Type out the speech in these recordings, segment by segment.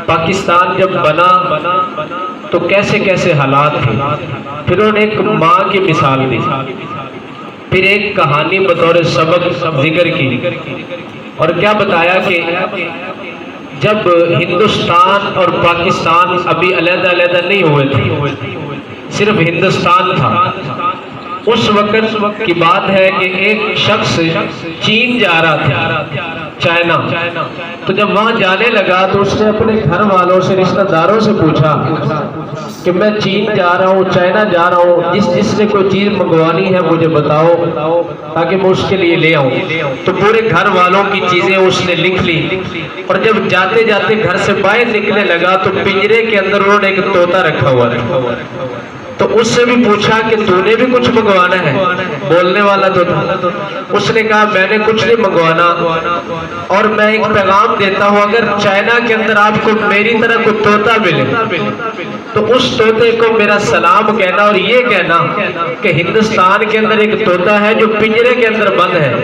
پاکستان جب بنا تو کیسے کیسے حالات تھے، پھر انہوں نے ایک ماں کی مثال دی، پھر ایک کہانی بطور سبق ذکر کی، اور کیا بتایا کہ جب ہندوستان اور پاکستان ابھی علیحدہ علیحدہ نہیں ہوئے تھے، صرف ہندوستان تھا، اس وقت کی بات ہے کہ ایک شخص چین جا رہا تھا، چائنا، تو جب وہاں جانے لگا تو اس نے اپنے گھر والوں سے، رشتہ داروں سے پوچھا کہ میں چین جا رہا ہوں، چائنا جا رہا ہوں، جس نے کوئی چیز منگوانی ہے مجھے بتاؤ تاکہ میں اس کے لیے لے آؤں۔ تو پورے گھر والوں کی چیزیں اس نے لکھ لی، اور جب جاتے جاتے گھر سے باہر نکلنے لگا تو پنجرے کے اندر انہوں نے ایک طوطا رکھا ہوا تھا، تو اس سے بھی پوچھا کہ تو نے بھی کچھ منگوانا ہے، بولنے والا تو تھا، اس نے کہا میں نے کچھ نہیں منگوانا، اور میں ایک پیغام دیتا ہوں اگر چائنا کے اندر آپ کو میری طرح کوئی طوطا ملے تو اس طوطے کو میرا سلام کہنا، اور یہ کہنا کہ ہندوستان کے اندر ایک طوطا ہے جو پنجرے کے اندر بند ہے،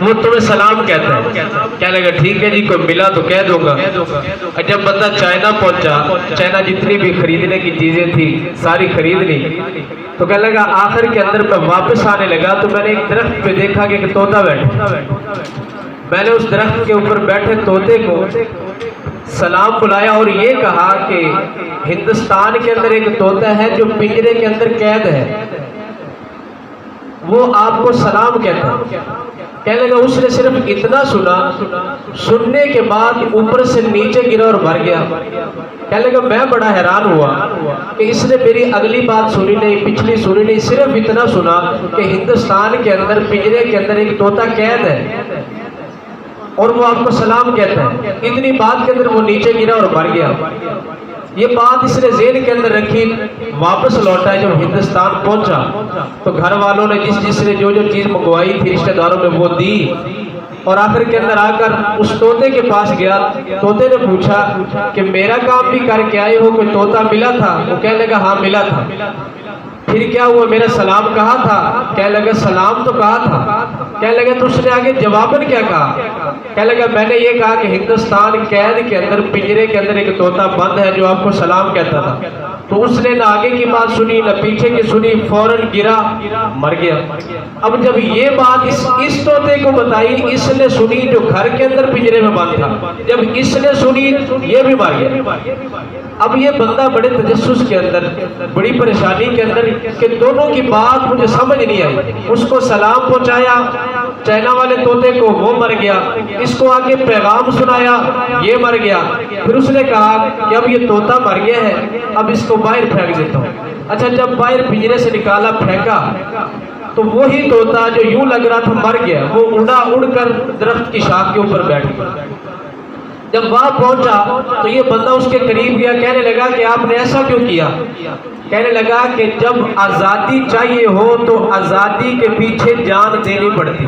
وہ تمہیں سلام کہتا ہے۔ کہنے لگا ٹھیک ہے جی، کوئی ملا تو کہہ دوں گا۔ جب بندہ چائنا پہنچا، چائنا جتنی بھی خریدنے کی چیزیں تھی ساری خرید لی، تو کہنے لگا آخر کے اندر میں واپس آنے لگا تو میں نے ایک درخت پہ دیکھا کہ ایک طوطا بیٹھا، میں نے اس درخت کے اوپر بیٹھے طوطے کو سلام بلایا اور یہ کہا کہ ہندوستان کے اندر ایک طوطا ہے جو پنجرے کے اندر قید ہے، وہ آپ کو سلام کہتا ہے۔ کہنے لگا اس نے صرف اتنا سنا، سننے کے بعد اوپر سے نیچے گرا اور مر گیا۔ کہنے لگا میں بڑا حیران ہوا کہ اس نے میری اگلی بات سنی نہیں، پچھلی سنی نہیں، صرف اتنا سنا کہ ہندوستان کے اندر پنجرے کے اندر ایک طوطا قید ہے اور وہ آپ کو سلام کہتا ہے۔ اتنی بات کے اندر وہ نیچے گرا اور مر گیا۔ یہ بات اس نے ذہن کے اندر رکھی، واپس لوٹا، جب ہندوستان پہنچا تو گھر والوں نے جس نے جو چیز منگوائی تھی رشتہ داروں میں وہ دی، اور آخر کے اندر آ کر اس طوطے کے پاس گیا۔ طوطے نے پوچھا کہ میرا کام بھی کر کے آئے ہو، کوئی طوطا ملا تھا؟ وہ کہنے لگا ہاں ملا تھا۔ پھر کیا ہوا، میرا سلام کہا تھا؟ کہنے لگا سلام تو کہا تھا۔ کہنے لگا تو اس نے آگے جواباً کیا کہا؟ کہنے لگا میں نے یہ کہا کہ ہندوستان قید کے اندر پنجرے کے اندر ایک طوطا بند ہے جو آپ کو سلام کہتا تھا۔ تو اس نے نہ آگے کی بات سنی نہ پیچھے کی سنی، فوراً گرا مر گیا۔ اب جب یہ بات اس طوطے کو بتائی، اس نے سنی جو گھر کے اندر پنجرے میں بند تھا، جب اس نے سنی یہ بھی مر گیا۔ اب یہ بندہ بڑے تجسس کے اندر، بڑی پریشانی کے اندر کہ دونوں کی بات مجھے سمجھ نہیں آئی۔ اس کو سلام پہنچایا چائنا والے طوطے کو، وہ مر گیا، اس کو آگے پیغام سنایا، یہ مر گیا۔ پھر اس نے کہا کہ اب یہ طوطا مر گیا ہے، اب اس کو باہر پھینک دیتا ہوں۔ اچھا جب باہر پنجرے سے نکالا، پھینکا، تو وہی طوطا جو یوں لگ رہا تھا مر گیا، وہ اڑ کر درخت کی شاخ کے اوپر بیٹھ گیا۔ جب وہاں پہنچا تو یہ بندہ اس کے قریب گیا، کہنے لگا کہ آپ نے ایسا کیوں کیا؟ کہنے لگا کہ جب آزادی چاہیے ہو تو آزادی کے پیچھے جان دینی پڑتی،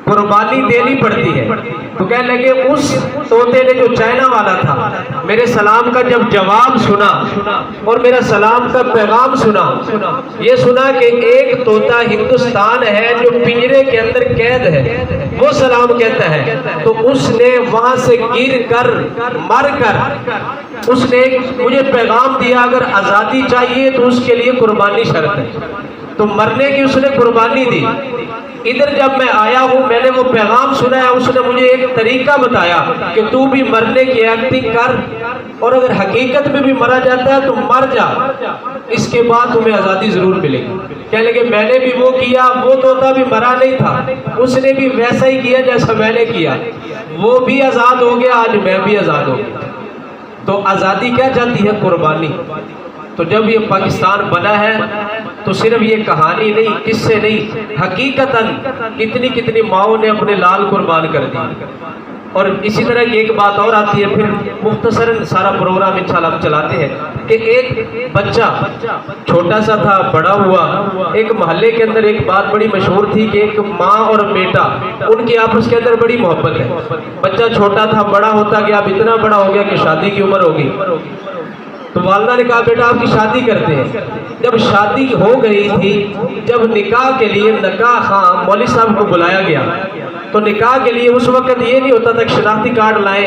قربانی دینی پڑتی ہے۔ تو کہنے لگے اس طوطے نے جو چائنا والا تھا میرے سلام کا جب جواب سنا اور میرا سلام کا پیغام سنا، یہ سنا کہ ایک طوطا ہندوستان ہے جو پنجرے کے اندر قید ہے، وہ سلام کہتا ہے، تو اس نے وہاں سے گر کر مر کر اس نے مجھے پیغام دیا اگر آزادی چاہیے تو اس کے لیے قربانی شرط ہے، تو مرنے کی اس نے قربانی دی۔ ادھر جب میں آیا ہوں میں نے وہ پیغام سنا ہے، اس نے مجھے ایک طریقہ بتایا کہ تو بھی مرنے کی ایکٹنگ کر، اور اگر حقیقت میں بھی مرا جاتا ہے تو مر جا، اس کے بعد تمہیں آزادی ضرور ملے گی۔ کہنے لگے میں نے بھی وہ کیا، وہ طوطا بھی مرا نہیں تھا، اس نے بھی ویسا ہی کیا جیسا میں نے کیا، وہ بھی آزاد ہو گیا، آج میں بھی آزاد ہو گیا۔ تو آزادی کیا چاہتی ہے؟ قربانی۔ تو جب یہ پاکستان بنا ہے تو صرف یہ کہانی نہیں، قصے نہیں، حقیقتاً کتنی کتنی ماؤں نے اپنے لال قربان کر دی۔ اور اسی طرح کی ایک بات اور آتی ہے، پھر مختصراً سارا پروگرام انشاءاللہ ہم چلاتے ہیں کہ ایک بچہ چھوٹا سا تھا، بڑا ہوا، ایک محلے کے اندر ایک بات بڑی مشہور تھی کہ ایک ماں اور بیٹا، ان کی آپس کے اندر بڑی محبت ہے۔ بچہ چھوٹا تھا، بڑا ہوتا گیا، اب اتنا بڑا ہو گیا کہ شادی کی عمر ہوگی، تو والدہ نے کہا بیٹا آپ کی شادی کرتے ہیں۔ جب شادی ہو گئی تھی، جب نکاح کے لیے نکاح خواہ مولوی صاحب کو بلایا گیا، تو نکاح کے لیے اس وقت یہ نہیں ہوتا تھا کہ شناختی کارڈ لائیں،